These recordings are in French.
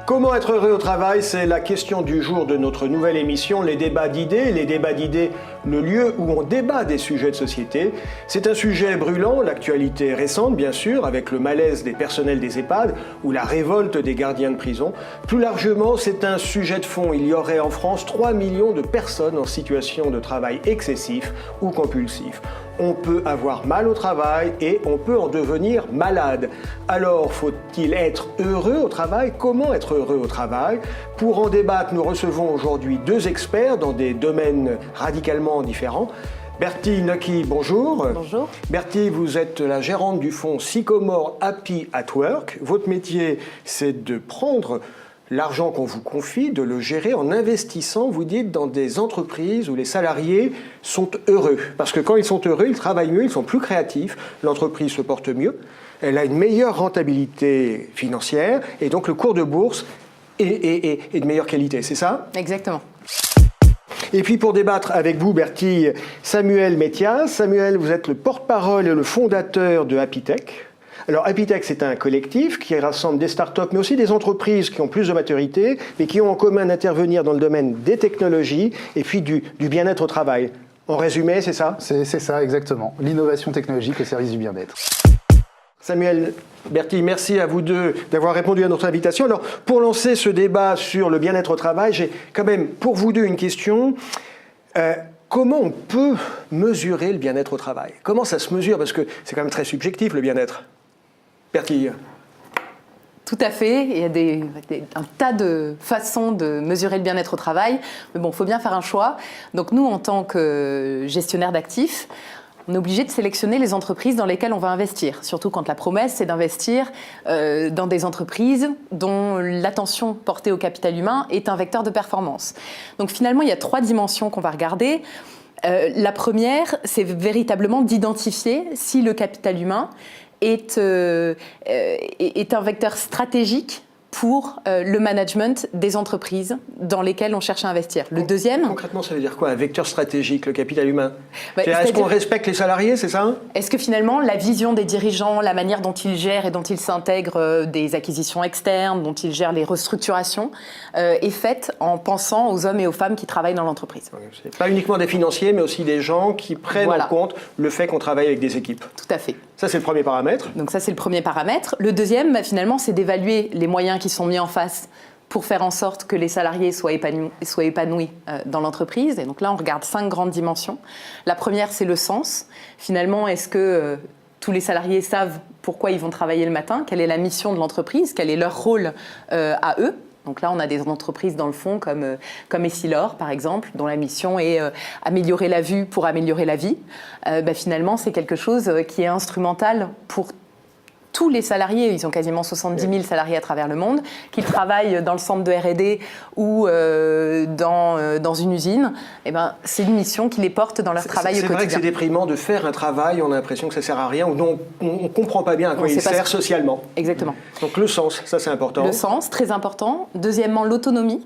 Comment être heureux au travail, c'est la question du jour de notre nouvelle émission, les débats d'idées. Les débats d'idées, le lieu où on débat des sujets de société. C'est un sujet brûlant, l'actualité récente bien sûr, avec le malaise des personnels des EHPAD ou la révolte des gardiens de prison. Plus largement, c'est un sujet de fond. Il y aurait en France 3 millions de personnes en situation de travail excessif ou compulsif. On peut avoir mal au travail et on peut en devenir malade. Alors, faut-il être heureux au travail? Comment être heureux au travail? Pour en débattre, nous recevons aujourd'hui deux experts dans des domaines radicalement différents. Bertie Nucky, bonjour. Bonjour. Bertie, vous êtes la gérante du fonds Sycomore Happy at Work. Votre métier, c'est de prendre l'argent qu'on vous confie, de le gérer en investissant, vous dites, dans des entreprises où les salariés sont heureux. Parce que quand ils sont heureux, ils travaillent mieux, ils sont plus créatifs, l'entreprise se porte mieux, elle a une meilleure rentabilité financière et donc le cours de bourse est de meilleure qualité, c'est ça? Exactement. Et puis pour débattre avec vous, Bertie, Samuel Métias. Samuel, vous êtes le porte-parole et le fondateur de Happytech. Alors Happytech, c'est un collectif qui rassemble des startups, mais aussi des entreprises qui ont plus de maturité, mais qui ont en commun d'intervenir dans le domaine des technologies et puis du bien-être au travail. En résumé, c'est ça? C'est ça, exactement. L'innovation technologique au service du bien-être. Samuel, Bertie, merci à vous deux d'avoir répondu à notre invitation. Alors, pour lancer ce débat sur le bien-être au travail, j'ai quand même pour vous deux une question. Comment on peut mesurer le bien-être au travail? Comment ça se mesure? Parce que c'est quand même très subjectif, le bien-être. Bertie. Tout à fait. Il y a un tas de façons de mesurer le bien-être au travail. Mais bon, il faut bien faire un choix. Donc nous, en tant que gestionnaire d'actifs, on est obligé de sélectionner les entreprises dans lesquelles on va investir. Surtout quand la promesse, c'est d'investir dans des entreprises dont l'attention portée au capital humain est un vecteur de performance. Donc finalement, il y a 3 dimensions qu'on va regarder. La première, c'est véritablement d'identifier si le capital humain est un vecteur stratégique pour le management des entreprises dans lesquelles on cherche à investir. Le deuxième... Concrètement, ça veut dire quoi, un vecteur stratégique, le capital humain? Est-ce qu'on respecte les salariés, c'est ça? Est-ce que finalement, la vision des dirigeants, la manière dont ils gèrent et dont ils s'intègrent des acquisitions externes, dont ils gèrent les restructurations, est faite en pensant aux hommes et aux femmes qui travaillent dans l'entreprise? C'est pas uniquement des financiers, mais aussi des gens qui prennent en compte le fait qu'on travaille avec des équipes. Tout à fait. Ça, c'est le premier paramètre. Donc ça, c'est le premier paramètre. Le deuxième, finalement, c'est d'évaluer les moyens qui sont mis en face pour faire en sorte que les salariés soient épanouis dans l'entreprise. Et donc là, on regarde 5 grandes dimensions. La première, c'est le sens. Finalement, est-ce que tous les salariés savent pourquoi ils vont travailler le matin? Quelle est la mission de l'entreprise? Quel est leur rôle à eux? Donc là, on a des entreprises dans le fond comme Essilor, par exemple, dont la mission est améliorer la vue pour améliorer la vie. Finalement, c'est quelque chose qui est instrumental pour tous les salariés. Ils ont quasiment 70 000 salariés à travers le monde, qu'ils travaillent dans le centre de R&D ou dans une usine. C'est une mission qui les porte dans leur travail au quotidien. C'est vrai que c'est déprimant de faire un travail, on a l'impression que ça ne sert à rien, ou dont on ne comprend pas bien à quoi il sert socialement. Exactement. Donc le sens, ça c'est important. Le sens, très important. Deuxièmement, l'autonomie.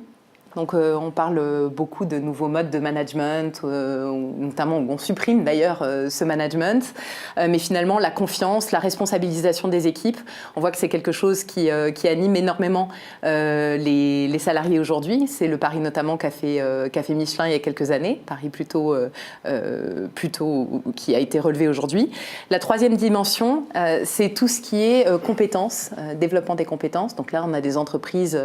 Donc on parle beaucoup de nouveaux modes de management, notamment on supprime d'ailleurs ce management, mais finalement la confiance, la responsabilisation des équipes, on voit que c'est quelque chose qui anime énormément les salariés aujourd'hui. C'est le pari notamment qu'a fait Michelin il y a quelques années, pari plutôt qui a été relevé aujourd'hui. La troisième dimension, c'est tout ce qui est compétences, développement des compétences. Donc là on a des entreprises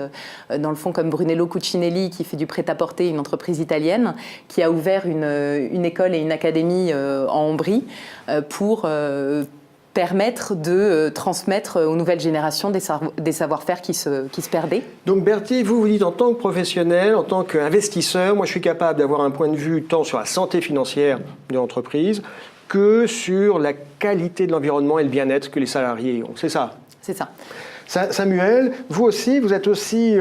dans le fond comme Brunello Cucinelli qui fait du prêt-à-porter, une entreprise italienne, qui a ouvert une école et une académie en Ombrie pour permettre de transmettre aux nouvelles générations des savoir-faire qui se perdaient. Donc Bertie, vous dites en tant que professionnel, en tant qu'investisseur, moi je suis capable d'avoir un point de vue tant sur la santé financière de l'entreprise que sur la qualité de l'environnement et le bien-être que les salariés ont. C'est ça? C'est ça. Samuel, vous aussi, vous êtes aussi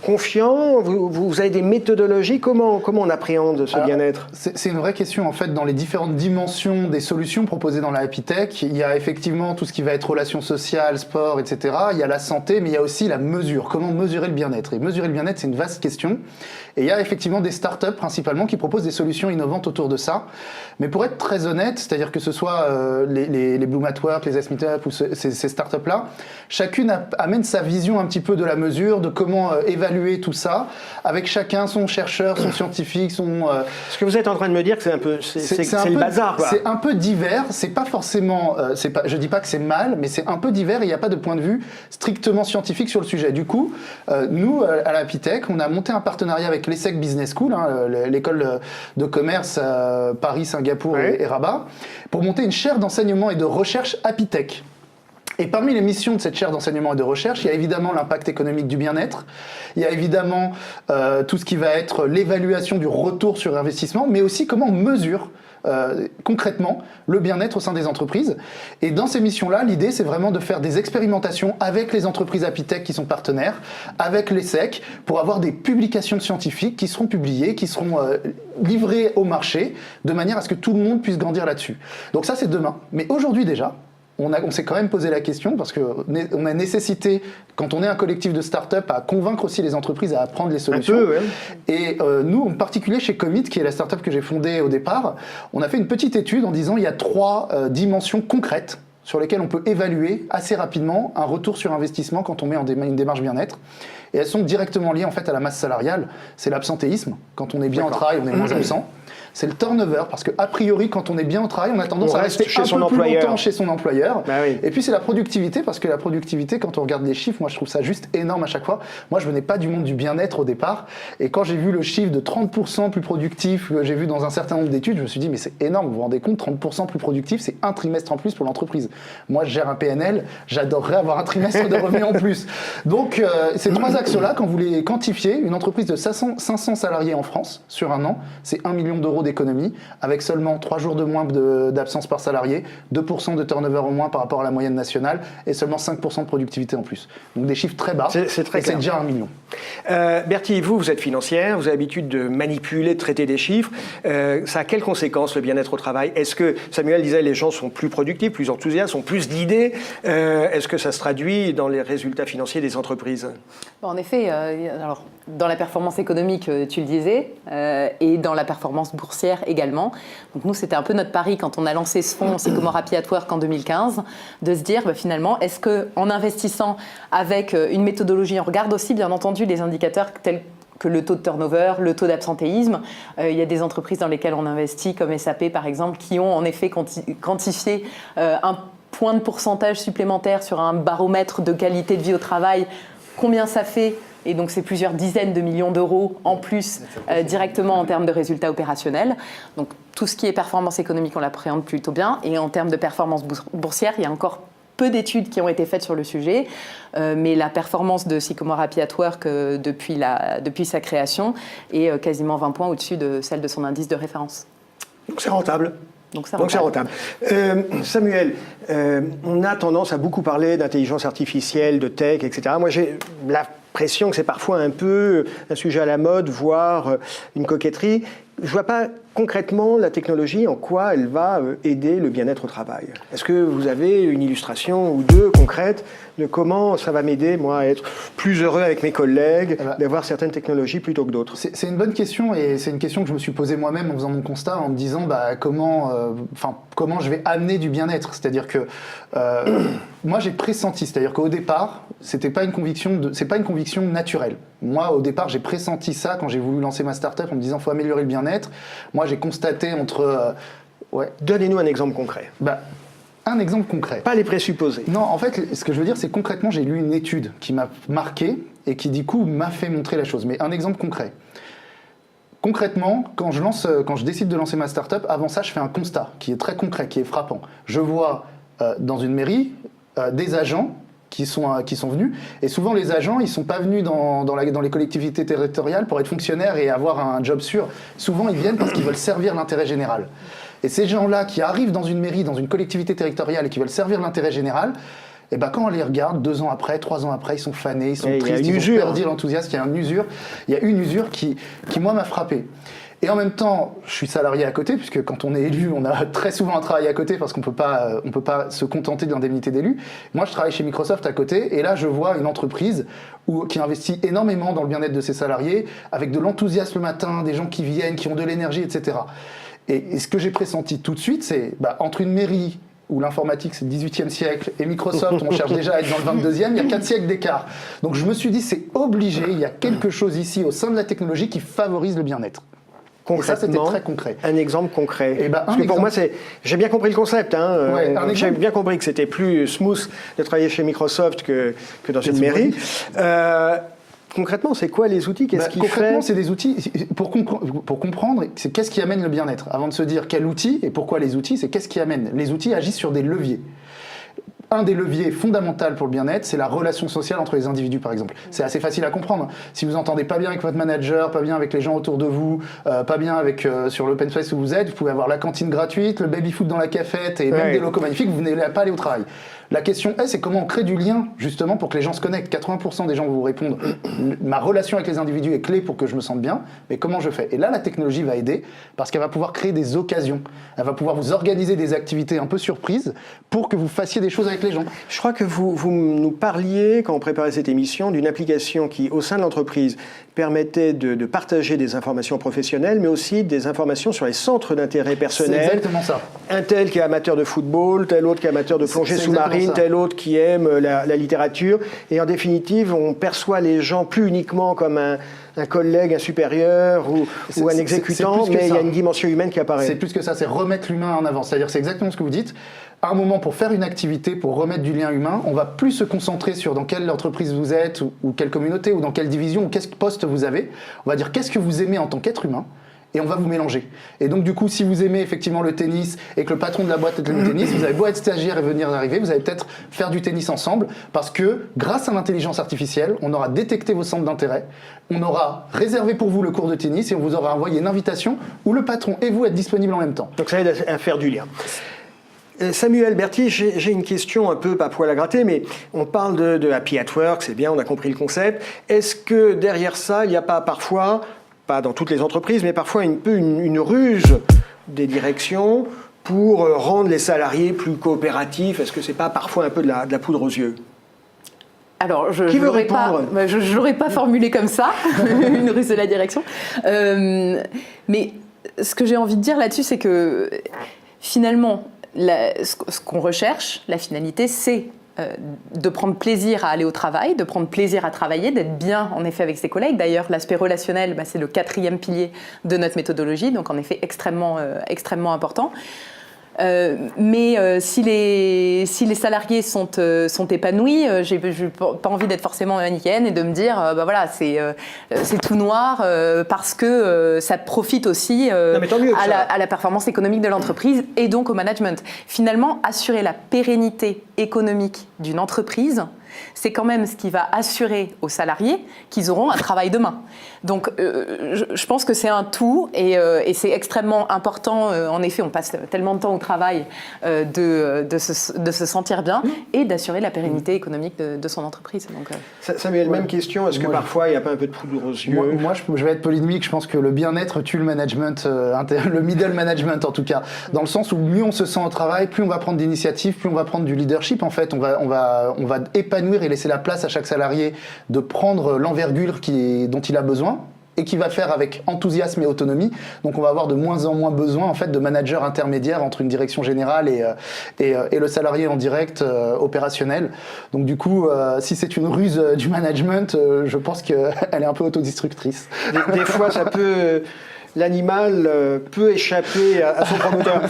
confiant, vous avez des méthodologies, comment on appréhende ce bien-être? C'est une vraie question en fait dans les différentes dimensions des solutions proposées dans la Happytech. Il y a effectivement tout ce qui va être relations sociales, sport, etc. Il y a la santé, mais il y a aussi la mesure, comment mesurer le bien-être. Et mesurer le bien-être, c'est une vaste question. Et il y a effectivement des startups principalement qui proposent des solutions innovantes autour de ça. Mais pour être très honnête, c'est-à-dire que ce soit les Bloom at Work, les S Meetup ou ces startups-là, chacune a amène sa vision un petit peu de la mesure, de comment évaluer tout ça, avec chacun son chercheur, son scientifique, son... Ce que vous êtes en train de me dire, que c'est le bazar, quoi. C'est un peu divers, c'est pas forcément... je dis pas que c'est mal, mais c'est un peu divers et il n'y a pas de point de vue strictement scientifique sur le sujet. Du coup, nous, à la Pitech, on a monté un partenariat avec l'ESSEC Business School, l'école de commerce Paris, Singapour et Rabat, pour monter une chaire d'enseignement et de recherche à Pitech. Et parmi les missions de cette chaire d'enseignement et de recherche, il y a évidemment l'impact économique du bien-être, il y a évidemment tout ce qui va être l'évaluation du retour sur investissement, mais aussi comment on mesure concrètement le bien-être au sein des entreprises. Et dans ces missions-là, l'idée, c'est vraiment de faire des expérimentations avec les entreprises Apitech qui sont partenaires, avec l'ESSEC, pour avoir des publications scientifiques qui seront publiées, qui seront livrées au marché, de manière à ce que tout le monde puisse grandir là-dessus. Donc ça, c'est demain. Mais aujourd'hui déjà, on s'est quand même posé la question parce qu'on a nécessité, quand on est un collectif de start-up, à convaincre aussi les entreprises à apprendre les solutions. Un peu, ouais. Et nous, en particulier chez Commit, qui est la start-up que j'ai fondée au départ, on a fait une petite étude en disant il y a 3 dimensions concrètes sur lesquelles on peut évaluer assez rapidement un retour sur investissement quand on met en une démarche bien-être. Et elles sont directement liées en fait à la masse salariale. C'est l'absentéisme. Quand on est bien au travail, on est moins absent. C'est le turnover, parce qu'a priori, quand on est bien au travail, on a tendance à rester un peu plus longtemps chez son employeur. Bah oui. Et puis c'est la productivité, parce que la productivité, quand on regarde les chiffres, moi je trouve ça juste énorme à chaque fois. Moi je venais pas du monde du bien-être au départ, et quand j'ai vu le chiffre de 30% plus productif que j'ai vu dans un certain nombre d'études, je me suis dit mais c'est énorme, vous vous rendez compte, 30% plus productif, c'est un trimestre en plus pour l'entreprise. Moi je gère un PNL, j'adorerais avoir un trimestre de revenus en plus. Donc ces 3 axes-là, quand vous les quantifiez, une entreprise de 500 salariés en France sur un an, c'est 1 million d'euros d'économie, avec seulement 3 jours de moins d'absence par salarié, 2% de turnover au moins par rapport à la moyenne nationale, et seulement 5% de productivité en plus. Donc des chiffres très bas, c'est très clair. C'est déjà 1 million. Bertie, vous êtes financière, vous avez l'habitude de manipuler, de traiter des chiffres. Ça a quelles conséquences, le bien-être au travail? Est-ce que, Samuel disait, les gens sont plus productifs, plus enthousiastes, ont plus d'idées? Est-ce que ça se traduit dans les résultats financiers des entreprises? En effet, alors, dans la performance économique, tu le disais, et dans la performance boursière également. Donc nous, c'était un peu notre pari quand on a lancé ce fonds Sycomore Happy at Work en 2015, de se dire finalement, est-ce qu'en investissant avec une méthodologie, on regarde aussi bien entendu les indicateurs tels que le taux de turnover, le taux d'absentéisme. Il y a des entreprises dans lesquelles on investit, comme SAP par exemple, qui ont en effet quantifié un point de pourcentage supplémentaire sur un baromètre de qualité de vie au travail. Combien ça fait? Et donc, c'est plusieurs dizaines de millions d'euros en plus directement en termes de résultats opérationnels. Donc, tout ce qui est performance économique, on l'appréhende plutôt bien. Et en termes de performance boursière, il y a encore peu d'études qui ont été faites sur le sujet. Mais la performance de Sycomore Happy at Work depuis sa création est quasiment 20 points au-dessus de celle de son indice de référence. Donc, c'est rentable. Donc c'est rentable. Samuel, on a tendance à beaucoup parler d'intelligence artificielle, de tech, etc. Moi, j'ai l'impression que c'est parfois un peu un sujet à la mode, voire une coquetterie. Je ne vois pas concrètement la technologie, en quoi elle va aider le bien-être au travail. Est-ce que vous avez une illustration ou deux concrètes de comment ça va m'aider, moi, à être plus heureux avec mes collègues, d'avoir certaines technologies plutôt que d'autres? C'est une bonne question, et c'est une question que je me suis posée moi-même en faisant mon constat, en me disant comment je vais amener du bien-être. C'est-à-dire que moi j'ai pressenti, c'est-à-dire qu'au départ, c'est pas une conviction naturelle. Moi, au départ, j'ai pressenti ça quand j'ai voulu lancer ma start-up en me disant faut améliorer le bien-être. Moi, j'ai constaté entre... Donnez-nous un exemple concret. Un exemple concret. Pas les présupposés. Non, en fait, ce que je veux dire, c'est concrètement, j'ai lu une étude qui m'a marqué et qui, du coup, m'a fait montrer la chose. Mais un exemple concret. Concrètement, quand je décide de lancer ma start-up, avant ça, je fais un constat qui est très concret, qui est frappant. Je vois dans une mairie des agents qui sont venus, et souvent les agents, ils sont pas venus dans les collectivités territoriales pour être fonctionnaires et avoir un job sûr. Souvent, ils viennent parce qu'ils veulent servir l'intérêt général. Et ces gens-là qui arrivent dans une mairie, dans une collectivité territoriale et qui veulent servir l'intérêt général, et quand on les regarde, 2 ans après, 3 ans après, ils sont fanés, ils sont tristes, ils ont perdu l'enthousiasme, il y a une usure qui moi, m'a frappé. Et en même temps, je suis salarié à côté, puisque quand on est élu, on a très souvent un travail à côté, parce qu'on peut pas se contenter de l'indemnité d'élu. Moi, je travaille chez Microsoft à côté, et là, je vois une entreprise qui investit énormément dans le bien-être de ses salariés, avec de l'enthousiasme le matin, des gens qui viennent, qui ont de l'énergie, etc. Et ce que j'ai pressenti tout de suite, c'est entre une mairie où l'informatique c'est le 18e siècle et Microsoft, on cherche déjà à être dans le 22e, il y a 4 siècles d'écart. Donc je me suis dit, c'est obligé, il y a quelque chose ici au sein de la technologie qui favorise le bien-être. Et ça, c'était très concret. Un exemple concret. Et Parce que pour moi, j'ai bien compris le concept. J'ai bien compris que c'était plus smooth de travailler chez Microsoft que dans une mairie. Concrètement, c'est quoi les outils? Qu'est-ce qu'ils font? Concrètement, c'est des outils, pour comprendre, c'est qu'est-ce qui amène le bien-être. Avant de se dire quel outil et pourquoi les outils, c'est qu'est-ce qui amène. Les outils agissent sur des leviers. Un des leviers fondamentaux pour le bien-être, c'est la relation sociale entre les individus, par exemple. C'est assez facile à comprendre. Si vous entendez pas bien avec votre manager, pas bien avec les gens autour de vous, pas bien avec sur l'open space où vous êtes, vous pouvez avoir la cantine gratuite, le baby-foot dans la cafette et même des locaux magnifiques, vous n'allez pas aller au travail. La question est, c'est comment on crée du lien, justement, pour que les gens se connectent. 80% des gens vont vous répondre « Ma relation avec les individus est clé pour que je me sente bien, mais comment je fais ?» Et là, la technologie va aider, parce qu'elle va pouvoir créer des occasions. Elle va pouvoir vous organiser des activités un peu surprises pour que vous fassiez des choses avec les gens. Je crois que vous nous parliez, quand on préparait cette émission, d'une application qui, au sein de l'entreprise, permettait de partager des informations professionnelles, mais aussi des informations sur les centres d'intérêt personnel. C'est exactement ça. Un tel qui est amateur de football, tel autre qui est amateur de plongée sous-marine, tel autre qui aime la littérature. Et en définitive, on perçoit les gens plus uniquement comme un collègue, un supérieur ou un exécutant, mais il y a une dimension humaine qui apparaît. C'est plus que ça, c'est remettre l'humain en avant. C'est-à-dire, c'est exactement ce que vous dites. À un moment, pour faire une activité, pour remettre du lien humain, on va plus se concentrer sur dans quelle entreprise vous êtes, ou quelle communauté, ou dans quelle division, ou quel poste vous avez. On va dire qu'est-ce que vous aimez en tant qu'être humain, et on va vous mélanger. Et donc du coup, si vous aimez effectivement le tennis, et que le patron de la boîte est le tennis, vous avez beau être stagiaire et venir d'arriver, vous allez peut-être faire du tennis ensemble, parce que grâce à l'intelligence artificielle, on aura détecté vos centres d'intérêt, on aura réservé pour vous le cours de tennis, et on vous aura envoyé une invitation où le patron et vous êtes disponibles en même temps. Donc ça aide à faire du lien. Samuel Berty, j'ai une question un peu pas poil à gratter, mais on parle de Happy at Work, c'est bien, on a compris le concept. Est-ce que derrière ça, il n'y a pas parfois, pas dans toutes les entreprises, mais parfois une ruse des directions pour rendre les salariés plus coopératifs? Est-ce que c'est pas parfois un peu de la poudre aux yeux? Alors, je ne l'aurais pas formulé comme ça, une ruse de la direction. Mais ce que j'ai envie de dire là-dessus, c'est que finalement, ce qu'on recherche, la finalité, c'est de prendre plaisir à aller au travail, de prendre plaisir à travailler, d'être bien en effet avec ses collègues. D'ailleurs, l'aspect relationnel, c'est le 4e pilier de notre méthodologie, donc en effet extrêmement important. Mais si les salariés sont épanouis, j'ai pas envie d'être forcément manichéenne et de me dire voilà, c'est tout noir parce que ça profite aussi à la performance économique de l'entreprise et donc au management. Finalement, assurer la pérennité économique d'une entreprise, c'est quand même ce qui va assurer aux salariés qu'ils auront un travail demain. Donc je pense que c'est un tout et c'est extrêmement important. En effet, on passe tellement de temps au travail de se sentir bien et d'assurer la pérennité économique de son entreprise. Donc, Samuel, même question, est-ce que parfois il n'y a pas un peu de poudre aux yeux? Moi, je vais être polémique, je pense que le bien-être tue le management, le middle management en tout cas, dans le sens où mieux on se sent au travail, plus on va prendre d'initiatives, plus on va prendre du leadership. En fait, on va épanouir et laisser la place à chaque salarié de prendre l'envergure dont il a besoin et qui va faire avec enthousiasme et autonomie. Donc on va avoir de moins en moins besoin en fait de managers intermédiaires entre une direction générale et le salarié en direct opérationnel. Donc du coup, si c'est une ruse du management, je pense qu'elle est un peu autodestructrice. Des fois, ça peut... L'animal peut échapper à son promoteur.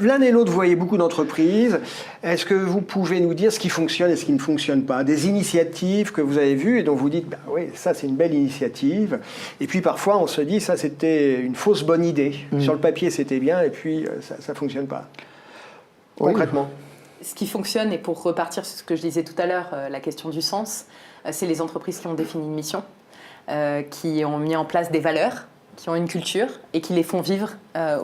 L'un et l'autre, vous voyez beaucoup d'entreprises. Est-ce que vous pouvez nous dire ce qui fonctionne et ce qui ne fonctionne pas? Des initiatives que vous avez vues et dont vous dites, oui, ça c'est une belle initiative. Et puis parfois, on se dit, ça c'était une fausse bonne idée. Sur le papier, c'était bien et puis ça ne fonctionne pas. Concrètement. Ce qui fonctionne, et pour repartir sur ce que je disais tout à l'heure, la question du sens, c'est les entreprises qui ont défini une mission, qui ont mis en place des valeurs, qui ont une culture et qui les font vivre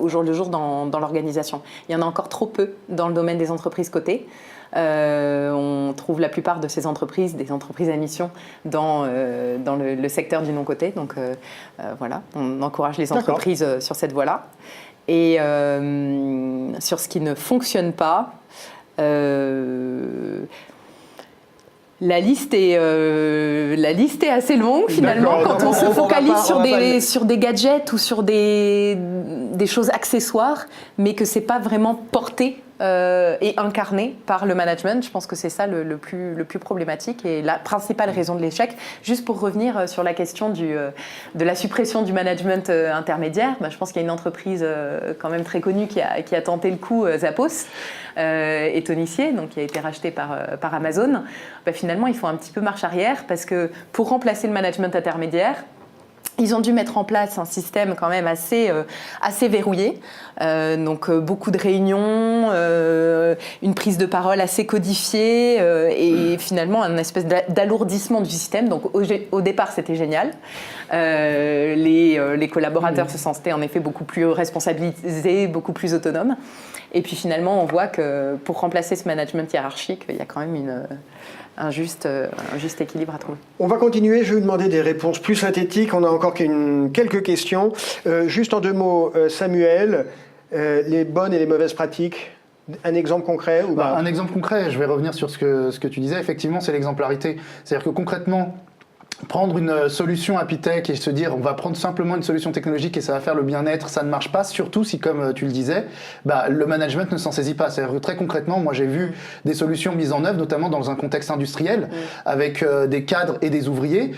au jour le jour dans l'organisation. Il y en a encore trop peu dans le domaine des entreprises cotées. On trouve la plupart de ces entreprises, des entreprises à mission, dans le secteur du non-coté. Donc voilà, on encourage les entreprises sur cette voie-là. Et sur ce qui ne fonctionne pas, la liste est assez longue finalement quand on se focalise sur des gadgets ou sur des choses accessoires, mais que c'est pas vraiment porté et incarné par le management. Je pense que c'est ça le plus problématique et la principale raison de l'échec. Juste pour revenir sur la question de la suppression du management intermédiaire, je pense qu'il y a une entreprise quand même très connue qui a tenté le coup, Zappos, et Tonissier, donc qui a été racheté par Amazon. Finalement, ils font un petit peu marche arrière parce que pour remplacer le management intermédiaire, ils ont dû mettre en place un système quand même assez verrouillé, donc beaucoup de réunions, une prise de parole assez codifiée et finalement un espèce d'alourdissement du système. Donc au départ c'était génial, les collaborateurs se sentaient en effet beaucoup plus responsabilisés, beaucoup plus autonomes. Et puis finalement on voit que pour remplacer ce management hiérarchique, il y a quand même un juste équilibre à trouver. On va continuer, je vais vous demander des réponses plus synthétiques. On a encore quelques questions. Juste en 2 mots, Samuel, les bonnes et les mauvaises pratiques, un exemple concret ou pas ? Un exemple concret, je vais revenir sur ce que tu disais, effectivement c'est l'exemplarité. C'est-à-dire que concrètement, prendre une solution Apitech et se dire on va prendre simplement une solution technologique et ça va faire le bien-être, ça ne marche pas, surtout si, comme tu le disais, le management ne s'en saisit pas. C'est-à-dire que très concrètement, moi j'ai vu des solutions mises en œuvre, notamment dans un contexte industriel, avec des cadres et des ouvriers.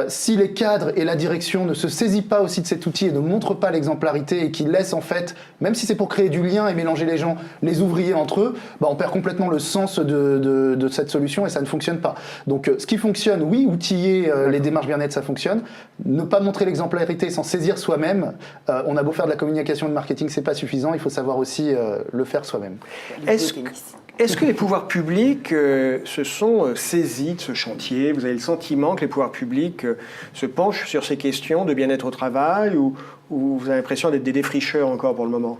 Si les cadres et la direction ne se saisissent pas aussi de cet outil et ne montrent pas l'exemplarité et qu'ils laissent en fait, même si c'est pour créer du lien et mélanger les gens, les ouvriers entre eux, on perd complètement le sens de cette solution et ça ne fonctionne pas. Donc ce qui fonctionne, oui, outiller les démarches bien-être, ça fonctionne. Ne pas montrer l'exemplarité sans saisir soi-même, on a beau faire de la communication et de marketing, c'est pas suffisant, il faut savoir aussi le faire soi-même. Est-ce que les pouvoirs publics se sont saisis de ce chantier ? Vous avez le sentiment que les pouvoirs publics se penchent sur ces questions de bien-être au travail ou vous avez l'impression d'être des défricheurs encore pour le moment ?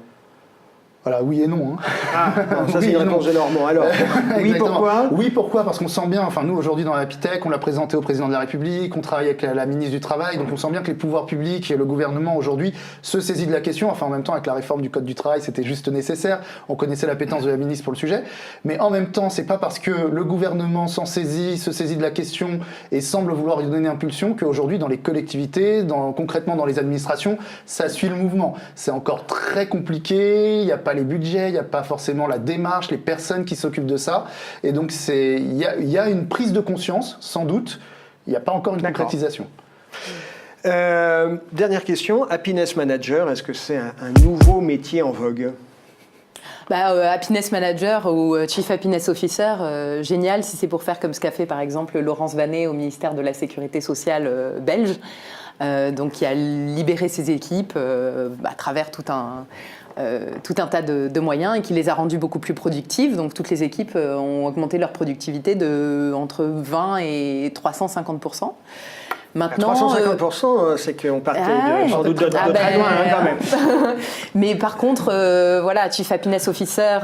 Voilà, oui et non. Ah, non, ça oui, c'est une réponse de Normand. Alors, oui, pourquoi ? Oui, pourquoi ? Parce qu'on sent bien, enfin nous aujourd'hui dans Apitech, on l'a présenté au président de la République, on travaille avec la ministre du Travail, donc on sent bien que les pouvoirs publics et le gouvernement aujourd'hui se saisissent de la question. Enfin en même temps avec la réforme du Code du travail, c'était juste nécessaire. On connaissait l'appétence de la ministre pour le sujet, mais en même temps, c'est pas parce que le gouvernement s'en saisit, se saisit de la question et semble vouloir lui donner une impulsion qu'aujourd'hui dans les collectivités, concrètement dans les administrations, ça suit le mouvement. C'est encore très compliqué, il n'y a pas les budgets, il n'y a pas forcément la démarche, les personnes qui s'occupent de ça. Et donc, il y a une prise de conscience, sans doute. Il n'y a pas encore une concrétisation. Dernière question, Happiness Manager, est-ce que c'est un nouveau métier en vogue ? Happiness Manager ou Chief Happiness Officer, génial si c'est pour faire comme ce qu'a fait par exemple Laurence Vanet au ministère de la Sécurité sociale belge, donc qui a libéré ses équipes à travers tout un tas de moyens et qui les a rendues beaucoup plus productives. Donc toutes les équipes ont augmenté leur productivité de entre 20 et 350%. Maintenant, 350%, c'est qu'on partait sans doute de très loin quand même. Mais par contre, Chief Happiness Officer,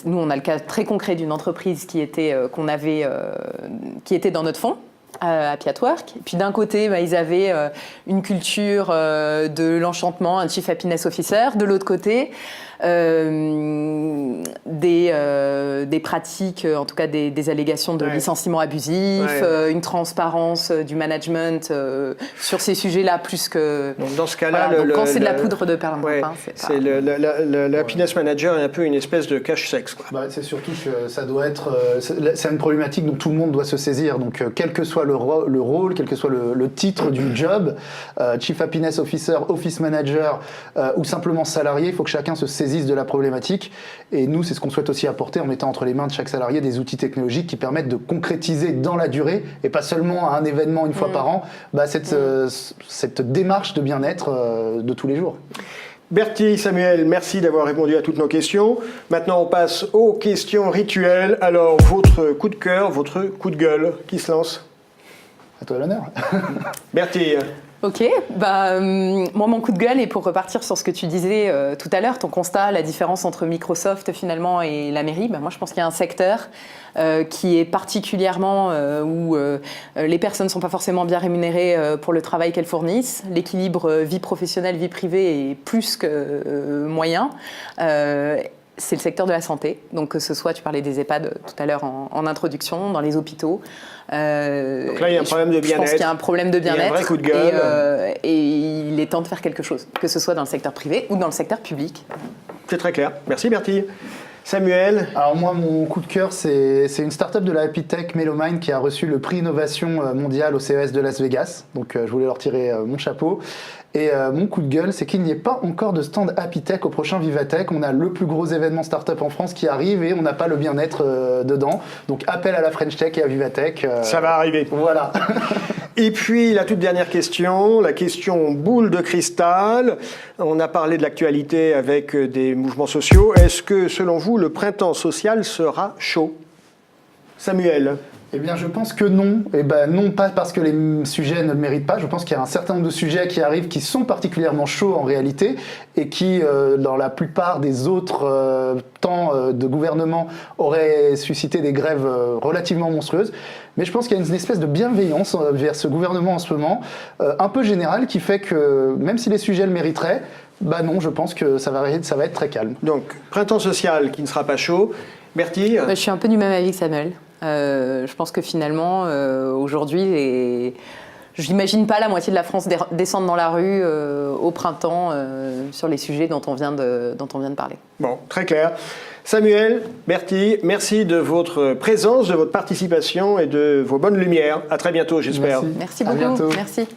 nous on a le cas très concret d'une entreprise qui était dans notre fonds. Happy at Work. Et puis d'un côté, ils avaient une culture de l'enchantement, un Chief Happiness Officer. De l'autre côté, des pratiques, en tout cas des allégations de licenciement abusif, une transparence du management sur ces sujets-là plus que... Donc dans ce cas-là... quand c'est de la poudre de perlimpinpin, le Happiness Manager est un peu une espèce de cache-sexe. C'est surtout que ça doit être... c'est une problématique dont tout le monde doit se saisir. Donc quel que soit le rôle, quel que soit le titre du job, Chief Happiness Officer, Office Manager ou simplement salarié, il faut que chacun se saisisse de la problématique. Et nous, c'est ce qu'on souhaite aussi apporter en mettant entre les mains de chaque salarié des outils technologiques qui permettent de concrétiser dans la durée, et pas seulement à un événement une fois par an, cette démarche de bien-être de tous les jours. Bertie, Samuel, merci d'avoir répondu à toutes nos questions. Maintenant, on passe aux questions rituelles. Alors, votre coup de cœur, votre coup de gueule, qui se lance ? À toi l'honneur. Bertie. Ok, moi mon coup de gueule, et pour repartir sur ce que tu disais tout à l'heure, ton constat, la différence entre Microsoft finalement et la mairie, moi je pense qu'il y a un secteur qui est particulièrement où les personnes ne sont pas forcément bien rémunérées pour le travail qu'elles fournissent, l'équilibre vie professionnelle, vie privée est plus que moyen. C'est le secteur de la santé, donc que ce soit, tu parlais des EHPAD tout à l'heure en introduction, dans les hôpitaux. Donc là, il y a un problème de bien-être. Je pense qu'il y a un problème de bien-être. Il y a un vrai coup de gueule. Et il est temps de faire quelque chose, que ce soit dans le secteur privé ou dans le secteur public. C'est très clair. Merci Bertille. Samuel? Alors moi, mon coup de cœur, c'est une start-up de la Happy Tech, Melomind, qui a reçu le prix Innovation mondiale au CES de Las Vegas. Donc je voulais leur tirer mon chapeau. Et mon coup de gueule, c'est qu'il n'y ait pas encore de stand Happy Tech au prochain Vivatech. On a le plus gros événement start-up en France qui arrive et on n'a pas le bien-être dedans. Donc appel à la French Tech et à Vivatech. Ça va arriver. Voilà. Et puis la toute dernière question, la question boule de cristal. On a parlé de l'actualité avec des mouvements sociaux. Est-ce que, selon vous, le printemps social sera chaud? Samuel? Eh bien, je pense que non. Eh ben, non, pas parce que les sujets ne le méritent pas. Je pense qu'il y a un certain nombre de sujets qui arrivent qui sont particulièrement chauds en réalité et qui, dans la plupart des autres temps de gouvernement, auraient suscité des grèves relativement monstrueuses. Mais je pense qu'il y a une espèce de bienveillance vers ce gouvernement en ce moment, un peu générale, qui fait que même si les sujets le mériteraient, bah non, je pense que ça va être très calme. Donc, printemps social qui ne sera pas chaud. Bertille? Je suis un peu du même avis que Samuel. Je pense que finalement, aujourd'hui, je n'imagine pas la moitié de la France descendre dans la rue au printemps sur les sujets dont on vient de parler. Bon, très clair. Samuel, Bertille, merci de votre présence, de votre participation et de vos bonnes lumières. À très bientôt, j'espère. Merci. Merci À beaucoup. bientôt. Merci.